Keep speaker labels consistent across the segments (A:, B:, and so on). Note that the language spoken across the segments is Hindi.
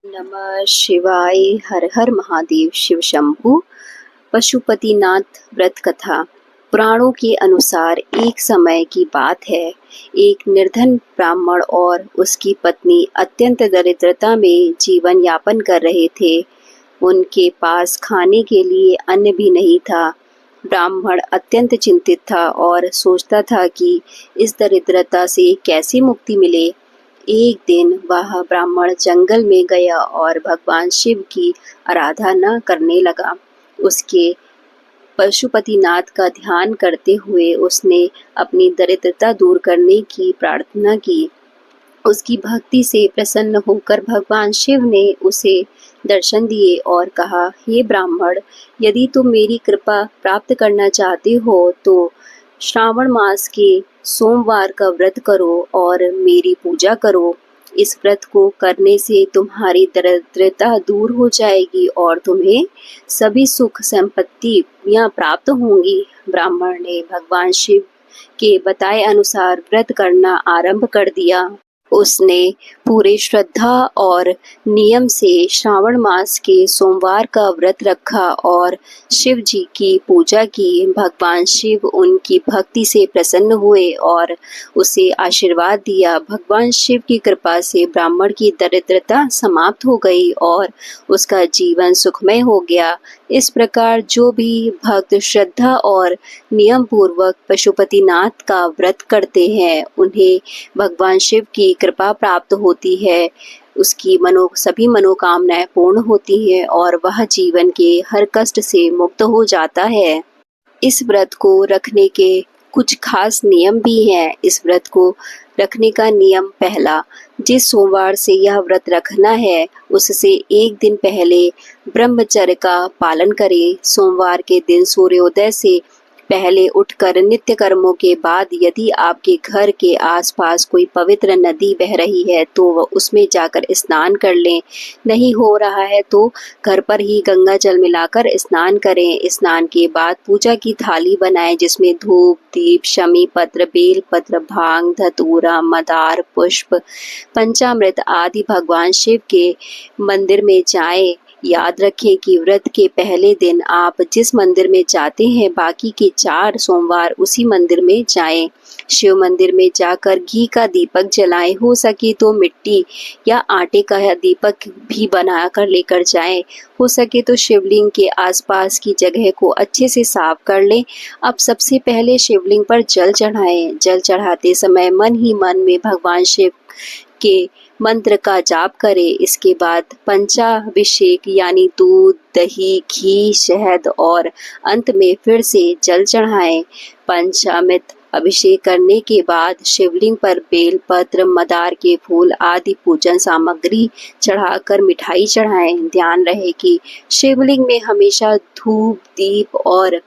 A: नमः शिवाय। हर हर महादेव। शिव शंभु। पशुपतिनाथ व्रत कथा। पुराणों के अनुसार एक समय की बात है। एक निर्धन ब्राह्मण और उसकी पत्नी अत्यंत दरिद्रता में जीवन यापन कर रहे थे। उनके पास खाने के लिए अन्न भी नहीं था। ब्राह्मण अत्यंत चिंतित था और सोचता था कि इस दरिद्रता से कैसे मुक्ति मिले। एक दिन वह ब्राह्मण जंगल में गया और भगवान शिव की आराधना करने लगा। उसके पशुपतिनाथ का ध्यान करते हुए उसने अपनी दरिद्रता दूर करने की प्रार्थना की। उसकी भक्ति से प्रसन्न होकर भगवान शिव ने उसे दर्शन दिए और कहा, हे ब्राह्मण, यदि तुम मेरी कृपा प्राप्त करना चाहते हो तो श्रावण मास के सोमवार का व्रत करो और मेरी पूजा करो। इस व्रत को करने से तुम्हारी दरिद्रता दूर हो जाएगी और तुम्हें सभी सुख संपत्तियां प्राप्त होंगी। ब्राह्मण ने भगवान शिव के बताए अनुसार व्रत करना आरंभ कर दिया। उसने पूरे श्रद्धा और नियम से श्रावण मास के सोमवार का व्रत रखा और शिव जी की पूजा की। भगवान शिव उनकी भक्ति से प्रसन्न हुए और उसे आशीर्वाद दिया। भगवान शिव की कृपा से ब्राह्मण की दरिद्रता समाप्त हो गई और उसका जीवन सुखमय हो गया। इस प्रकार जो भी भक्त श्रद्धा और नियम पूर्वक पशुपतिनाथ का व्रत करते हैं उन्हें भगवान शिव की कृपा प्राप्त होती है। उसकी सभी मनोकामनाएं पूर्ण होती हैं और वह जीवन के हर कष्ट से मुक्त हो जाता है। इस व्रत को रखने के कुछ खास नियम भी हैं। इस व्रत को रखने का नियम पहला, जिस सोमवार से यह व्रत रखना है उससे एक दिन पहले ब्रह्मचर्य का पालन करें। सोमवार के दिन सूर्योदय से पहले उठकर नित्य कर्मों के बाद यदि आपके घर के आसपास कोई पवित्र नदी बह रही है तो उसमें जाकर स्नान कर लें। नहीं हो रहा है तो घर पर ही गंगा जल मिलाकर स्नान करें। स्नान के बाद पूजा की थाली बनाएं जिसमें धूप, दीप, शमी पत्र, बेल पत्र, भांग, धतूरा, मदार, पुष्प, पंचामृत आदि भगवान शिव के मंदिर में जाएं। याद रखें कि व्रत के पहले दिन आप जिस मंदिर में जाते हैं बाकी के 4 सोमवार उसी मंदिर में जाएं। शिव मंदिर में जाकर घी का दीपक जलाएं। हो सके तो मिट्टी या आटे का दीपक भी बनाकर लेकर जाएं। हो सके तो शिवलिंग के आसपास की जगह को अच्छे से साफ कर लें। अब सबसे पहले शिवलिंग पर जल चढ़ाएं। जल चढ़ाते समय मन ही मन में भगवान शिव के मंत्र का जाप करें। इसके बाद पंचाभिषेक यानी दूध, दही, घी, शहद और अंत में फिर से जल चढ़ाएं। पंचामृत अभिषेक करने के बाद शिवलिंग पर बेल पत्र, मदार के फूल आदि पूजन सामग्री चढ़ाकर मिठाई चढ़ाएं। ध्यान रहे कि शिवलिंग में हमेशा धूप, दीप और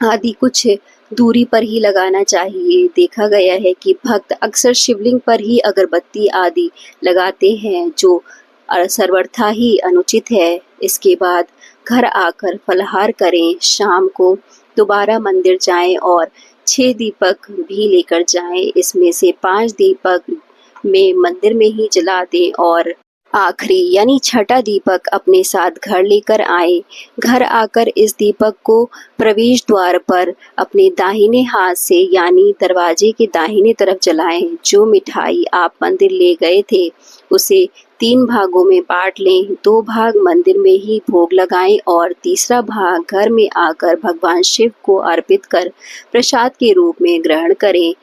A: आदि कुछ दूरी पर ही लगाना चाहिए। देखा गया है कि भक्त अक्सर शिवलिंग पर ही अगरबत्ती आदि लगाते हैं जो सर्वथा ही अनुचित है। इसके बाद घर आकर फलाहार करें। शाम को दोबारा मंदिर जाएं और 6 दीपक भी लेकर जाएं। इसमें से 5 दीपक में मंदिर में ही जला दें और आखिरी यानी छठा दीपक अपने साथ घर लेकर आए। घर आकर इस दीपक को प्रवेश द्वार पर अपने दाहिने हाथ से यानी दरवाजे के दाहिने तरफ जलाएं। जो मिठाई आप मंदिर ले गए थे उसे 3 भागों में बांट लें। 2 भाग मंदिर में ही भोग लगाएं और तीसरा भाग घर में आकर भगवान शिव को अर्पित कर प्रसाद के रूप में ग्रहण करें।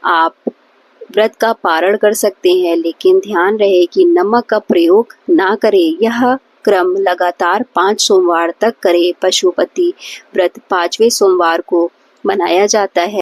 A: आप व्रत का पारण कर सकते हैं लेकिन ध्यान रहे कि नमक का प्रयोग ना करें। यह क्रम लगातार 5 सोमवार तक करें। पशुपति व्रत 5वें सोमवार को मनाया जाता है।